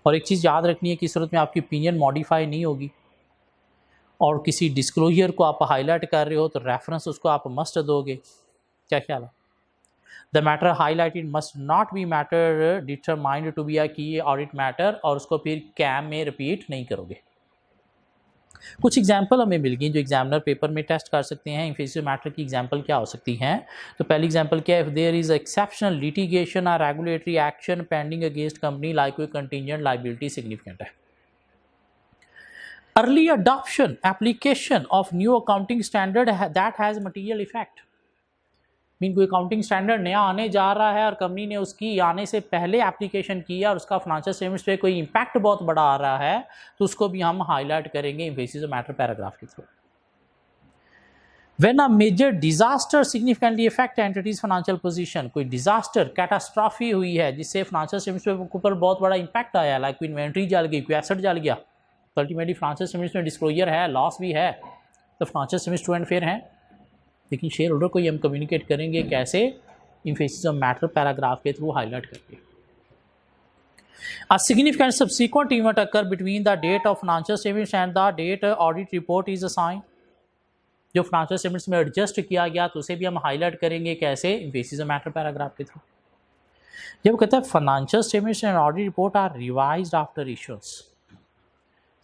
और एक चीज़ याद रखनी है कि इस सूरत में आपकी ओपिनियन मॉडिफाई नहीं होगी, और किसी डिस्क्लोजर को आप हाईलाइट कर रहे हो तो रेफरेंस उसको आप मस्ट दोगे। क्या ख्याल है? The matter highlighted must not be matter determined to be a key audit matter, और उसको फिर कैम में रिपीट नहीं करोगे। कुछ एग्जाम्पल हमें मिल गई जो एग्जामिनर पेपर में टेस्ट कर सकते हैं इंफेसिव मैटर की एग्जाम्पल क्या हो सकती हैं। तो पहली एग्जाम्पल क्या है, if there is exceptional litigation और regulatory action pending against company like कोई कंटिजेंट लाइबिलिटी सिग्निफिकेंट है। Early adoption application of new accounting standard that has material effect. Mean कोई अकाउंटिंग स्टैंडर्ड नया आने जा रहा है और कंपनी ने उसकी आने से पहले एप्लीकेशन किया और उसका फाइनेंशियल स्टेटमेंट्स पे कोई इम्पैक्ट बहुत बड़ा आ रहा है, तो उसको भी हम हाईलाइट करेंगे इंफेसिव मैटर पैराग्राफ के through. When a major disaster significantly affect entities financial position, कोई डिजास्टर कैटास्ट्रॉफी हुई है जिससे फाइनेंशियल स्टेटमेंट्स के ऊपर बहुत बड़ा इम्पैक्ट आया, लाइक कोई इन्वेंट्री जल गई, कोई एसेट जल गया, तो अल्टीमेटली फाइनेंशियल स्टेटमेंट्स में डिस्क्लोजर है, लॉस भी है, तो financial statements true and fair हैं। लेकिन शेयर होल्डर को ये हम कम्युनिकेट करेंगे कैसे, इंफेसिव मैटर पैराग्राफ के थ्रू हाईलाइट करके। A significant subsequent event occur between the date of financial statements and the date audit report is assigned। जो फाइनेंशियल स्टेटमेंट्स में एडजस्ट किया गया तो उसे भी हम हाईलाइट करेंगे कैसे, इंफेसिव मैटर पैराग्राफ के थ्रू। जब कहता है financial statements and audit report are revised after issuance,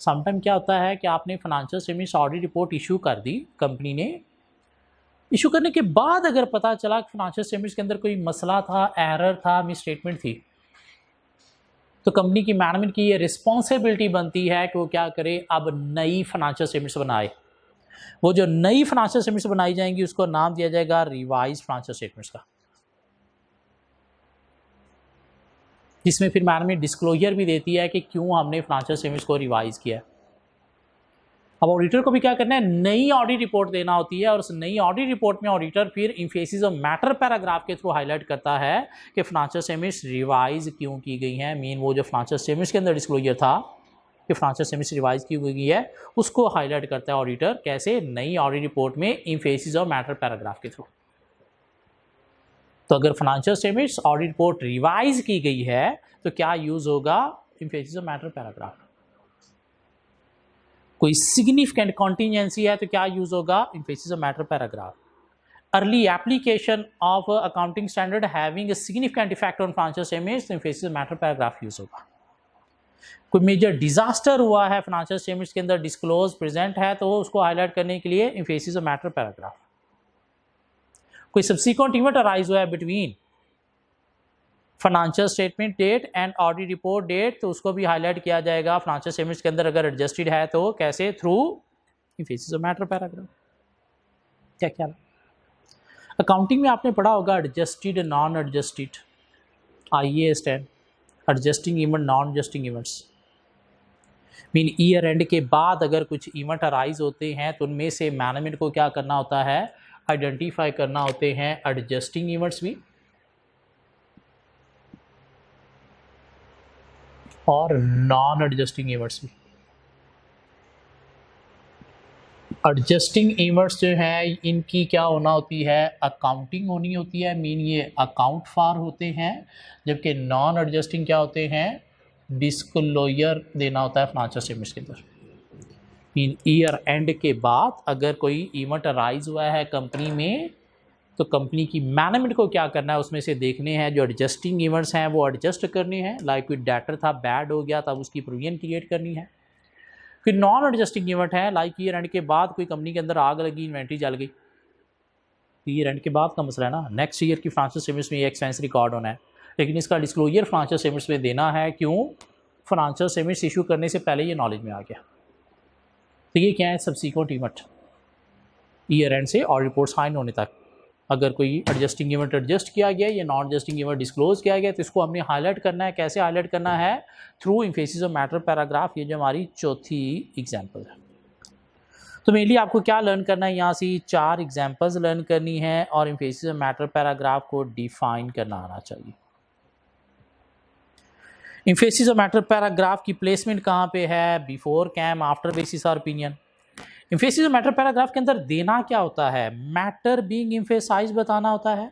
sometime क्या होता है कि आपने financial statements audit report issue कर दी, कंपनी ने इशू करने के बाद अगर पता चला कि फाइनेंशियल स्टेटमेंट्स के अंदर कोई मसला था, एरर था, मिस स्टेटमेंट थी, तो कंपनी की मैनेजमेंट की ये रिस्पॉन्सिबिलिटी बनती है कि वो क्या करे, अब नई फाइनेंशियल स्टेटमेंट्स बनाए। वो जो नई फाइनेंशियल स्टेटमेंट्स बनाई जाएंगी उसको नाम दिया जाएगा रिवाइज फाइनेंशियल स्टेटमेंट्स का, जिसमें फिर मैनेजमेंट डिस्क्लोजर भी देती है कि क्यों हमने फाइनेंशियल स्टेटमेंट्स को रिवाइज किया। अब ऑडिटर को भी क्या करना है, नई ऑडिट रिपोर्ट देना होती है और उस नई ऑडिट रिपोर्ट में ऑडिटर फिर इंफेसिव मैटर पैराग्राफ के थ्रू हाईलाइट करता है कि फाइनेंशियल स्टेटमेंट्स रिवाइज क्यों की गई हैं। मीन वो जो फाइनेंशियल स्टेटमेंट्स के अंदर डिस्क्लोजर था कि फाइनेंशियल स्टेटमेंट्स रिवाइज की गई है, उसको हाईलाइट करता है ऑडिटर कैसे, नई ऑडिट रिपोर्ट में इंफेसिव मैटर पैराग्राफ के थ्रू। तो अगर financial statements audit report revise की गई है तो क्या यूज होगा, इंफेसिव मैटर पैराग्राफ। कोई सिग्निफिकेंट कॉन्टीजेंसी है तो क्या यूज होगा, emphasis matter paragraph. Early application of accounting standard having a significant effect on financial statements, emphasis matter paragraph use होगा। कोई मेजर डिजास्टर हुआ है फाइनेंशियल स्टेटमेंट्स के अंदर डिस्क्लोज प्रेजेंट है तो उसको हाईलाइट करने के लिए इंफेसिव मैटर पैराग्राफ। कोई सब्सिक्वेंट इवेंट अराइज हुआ है between financial statement date and audit report date, तो उसको भी हाईलाइट किया जाएगा फाइनेंशियल स्टेटमेंट्स के अंदर अगर एडजस्टेड है तो कैसे, थ्रू इंफेसिव मैटर पैराग्राफ। क्या क्या अकाउंटिंग में आपने पढ़ा होगा adjusted, non adjusted, IAS 10, adjusting event, non adjusting events. Mean year and के बाद अगर कुछ इवेंट अराइज होते हैं तो उनमें से मैनेजमेंट को क्या करना होता है, आइडेंटिफाई करना होते हैं एडजस्टिंग इवेंट्स भी और नॉन एडजस्टिंग इवेंट्स भी। एडजस्टिंग इवेंट्स जो है इनकी क्या होना होती है, अकाउंटिंग होनी होती है, मीन ये अकाउंट फॉर होते हैं, जबकि नॉन एडजस्टिंग क्या होते हैं, डिस्क्लोजर देना होता है फाइनेंशियल स्टेटमेंट्स के अंदर। मीन ईयर एंड के बाद अगर कोई इवेंट अराइज हुआ है कंपनी में तो कंपनी की मैनेजमेंट को क्या करना है, उसमें से देखने हैं जो एडजस्टिंग इवेंट्स हैं वो एडजस्ट करने हैं, लाइक कोई डेटर था बैड हो गया तब उसकी प्रोविजन क्रिएट करनी है। फिर नॉन एडजस्टिंग इवेंट है लाइक ईयर एंड के बाद कोई कंपनी के अंदर आग लगी, इन्वेंट्री जल गई, ईयर एंड के बाद का मसला है ना, नेक्स्ट ईयर की फाइनेंशियल स्टेटमेंट्स में ये एक्सपेंस रिकॉर्ड होना है, लेकिन इसका डिस्क्लोजर फाइनेंशियल स्टेटमेंट्स में देना है, क्यों, फाइनेंशियल स्टेटमेंट्स इशू करने से पहले ये नॉलेज में आ गया। तो ये क्या है, सब्सिक्वेंट इवेंट ईयर एंड से और रिपोर्ट साइन होने तक अगर कोई एडजस्टिंग इवेंट एडजस्ट किया गया या नॉन एडजस्टिंग इवेंट डिस्क्लोज किया गया तो इसको हमने हाईलाइट करना है। कैसे हाईलाइट करना है, थ्रू इंफेसिव मैटर पैराग्राफ। ये जो हमारी चौथी एग्जाम्पल है। तो मेनली आपको क्या लर्न करना है, यहाँ से 4 एग्जाम्पल्स लर्न करनी है और इंफेसिव मैटर पैराग्राफ को डिफाइन करना आना चाहिए। इंफेसिव मैटर पैराग्राफ की प्लेसमेंट कहाँ पे है, बिफोर कैम, आफ्टर बेसिस और ओपिनियन। इंफेसिव मैटर पैराग्राफ के अंदर देना क्या होता है, मैटर बीइंग एम्फेसाइज बताना होता है,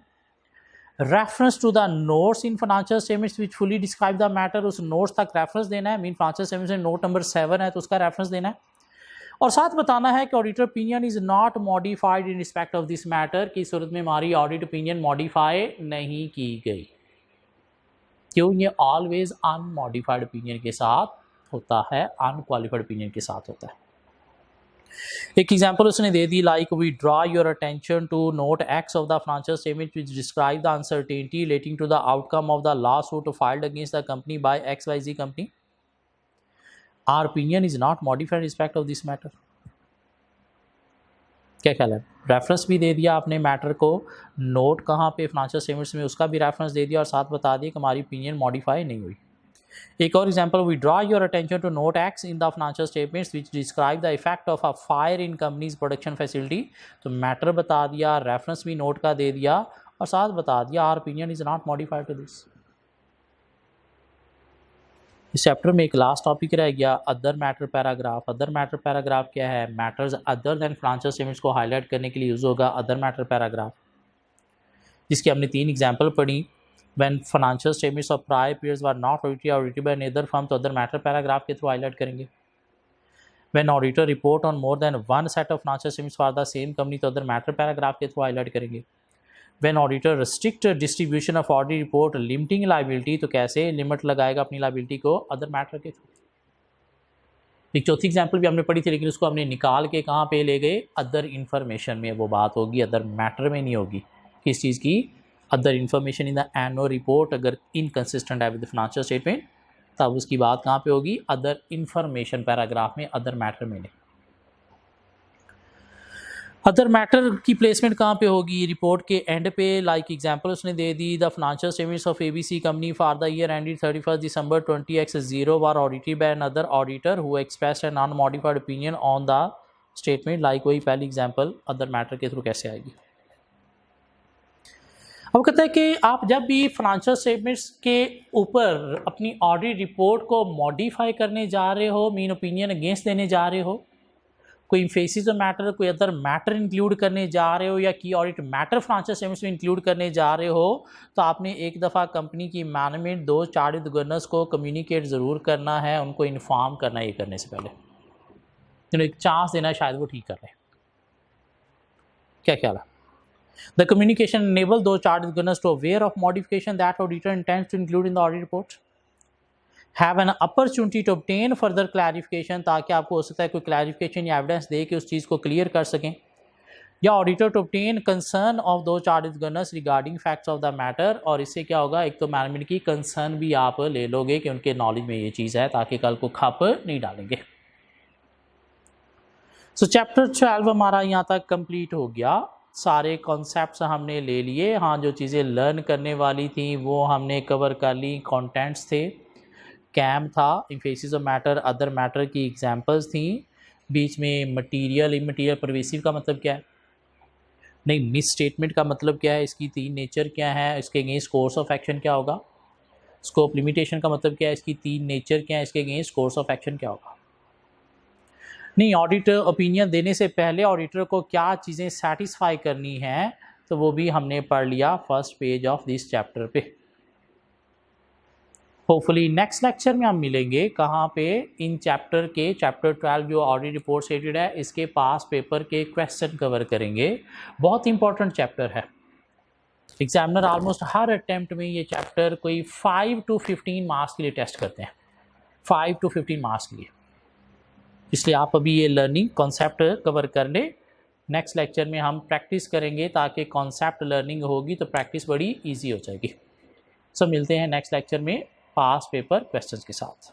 reference to the notes in financial statements which fully describe the matter, उस नोट्स तक रेफरेंस देना है। मीन फाइनेंशियल स्टेटमेंट्स में नोट नंबर 7 है तो उसका रेफरेंस देना है, और साथ बताना है कि auditor opinion is not modified in respect of this matter, की सूरत में हमारी ऑडिट ओपिनियन मॉडिफाई नहीं की गई, क्यों, ये ऑलवेज अनमॉडिफाइड ओपिनियन के साथ होता है, अनक्वालिफाइड ओपिनियन के साथ होता है। एक एग्जांपल उसने दे दी, like we draw your attention to note X of the financial statement which describe the uncertainty relating to the outcome of the lawsuit filed against the company by XYZ company. Our opinion is not modified respect of this matter. क्या ख्याल है? रेफरेंस भी दे दिया आपने मैटर को, नोट कहाँ पे फाइनेंशियल स्टेटमेंट्स में उसका भी रेफरेंस दे दिया और साथ बता दिया कि हमारी ओपिनियन मॉडिफाई नहीं हुई। एक और example, we draw your attention to note X in the financial statements which describe the effect of a fire in company's production facility. तो मैटर बता दिया, रेफरेंस भी नोट का दे दिया और साथ बता दिया our opinion is not modified to this. इस चैप्टर में एक लास्ट टॉपिक रह गया, other matter paragraph. Other matter paragraph क्या है? Matters other than financial statements को हाईलाइट करने के लिए यूज होगा अदर मैटर पैराग्राफ, जिसकी हमने 3 एग्जांपल पढ़ी। When financial statements of prior periods were not audited or audited by neither firm, तो अदर मैटर पैराग्राफ के थ्रू हाईलाइट करेंगे। When auditor report on more than one set of financial statements for the same company, तो अदर मैटर पैराग्राफ के थ्रू हाईलाइट करेंगे। When auditor restrict distribution of audit report limiting liability, तो कैसे लिमिट लगाएगा अपनी लाइबिलिटी को? अदर मैटर के थ्रू। एक चौथी एग्जाम्पल भी हमने पढ़ी थी, लेकिन उसको हमने निकाल के कहाँ पे ले गए? अदर इन्फॉर्मेशन में वो बात होगी, अदर मैटर में नहीं होगी। किस चीज़ की? Other information in the annual report अगर इनकंसिस्टेंट है विद फाइनेंशियल स्टेटमेंट, तब उसकी बात कहाँ पे होगी? अदर इन्फॉर्मेशन पैराग्राफ में, अदर मैटर में नहीं। अदर मैटर की प्लेसमेंट कहाँ पे होगी? रिपोर्ट के एंड पे। लाइक एग्जांपल उसने दे दी, the financial statements of ABC company for the year ended 31 December 20X0 were audited by another auditor who expressed an unmodified opinion on the statement. Like वही पहली एग्जांपल अदर मैटर के थ्रू कैसे आएगी। अब कहता है कि आप जब भी फाइनेंशियल स्टेटमेंट्स के ऊपर अपनी ऑडिट रिपोर्ट को मॉडिफाई करने जा रहे हो, मीन ओपिनियन अगेंस्ट देने जा रहे हो, कोई इम्फेसिस मैटर, कोई अदर मैटर इंक्लूड करने जा रहे हो, या की ऑडिट मैटर फाइनेंशियल स्टेटमेंट्स में इंक्लूड करने जा रहे हो, तो आपने एक दफ़ा कंपनी की मैनेजमेंट 2 चार्टर्ड गवर्नर्स को कम्युनिकेट ज़रूर करना है, उनको इन्फॉर्म करना है ये करने से पहले। जिन्हें एक चांस देना है, शायद वो ठीक कर रहे हैं। क्या ख्याल है? The communication enable those chartered governors to aware of modification that auditor intends to include in the audit report. Have an opportunity to obtain further clarification, ताकि आपको हो सकता है कोई clarification या evidence दे के उस चीज़ को clear कर सकें, या auditor to obtain concern of those chartered governors regarding facts of the matter। और इससे क्या होगा? एक तो मैनेजमेंट की concern भी आप ले लोगे कि उनके नॉलेज में ये चीज़ है, ताकि कल को खप नहीं डालेंगे। सो चैप्टर 12 हमारा यहाँ तक कंप्लीट हो गया। सारे कॉन्सेप्ट्स हमने ले लिए। हाँ, जो चीज़ें लर्न करने वाली थी वो हमने कवर कर ली। कंटेंट्स थे, कैम था, emphasis of matter, other matter की एग्जांपल्स थी, बीच में मटीरियल, इमटीरियल, परवेसिव का मतलब क्या है, नहीं मिस स्टेटमेंट का मतलब क्या है, इसकी 3 नेचर क्या है, इसके अगेंस्ट कोर्स ऑफ एक्शन क्या होगा, स्कोप लिमिटेशन का मतलब क्या है, इसकी 3 नेचर क्या है, इसके अगेंस्ट कोर्स ऑफ एक्शन क्या होगा। नहीं, ऑडिटर ओपिनियन देने से पहले ऑडिटर को क्या चीज़ें सेटिस्फाई करनी है, तो वो भी हमने पढ़ लिया first page of this chapter पे। होपफुली नेक्स्ट लेक्चर में हम मिलेंगे कहाँ पे? इन चैप्टर के चैप्टर 12 जो ऑडिट रिपोर्ट सेटेड है, इसके पास पेपर के क्वेश्चन कवर करेंगे। बहुत इंपॉर्टेंट चैप्टर है। एग्जामिनर ऑलमोस्ट हर अटेम्प्ट में ये चैप्टर कोई 5 to 15 मार्क्स के लिए टेस्ट करते हैं, 5 to 15 मार्क्स के लिए। इसलिए आप अभी ये लर्निंग कॉन्सेप्ट कवर कर लें। नेक्स्ट लेक्चर में हम प्रैक्टिस करेंगे, ताकि कॉन्सेप्ट लर्निंग होगी तो प्रैक्टिस बड़ी इजी हो जाएगी। सो मिलते हैं नेक्स्ट लेक्चर में पास पेपर क्वेश्चंस के साथ।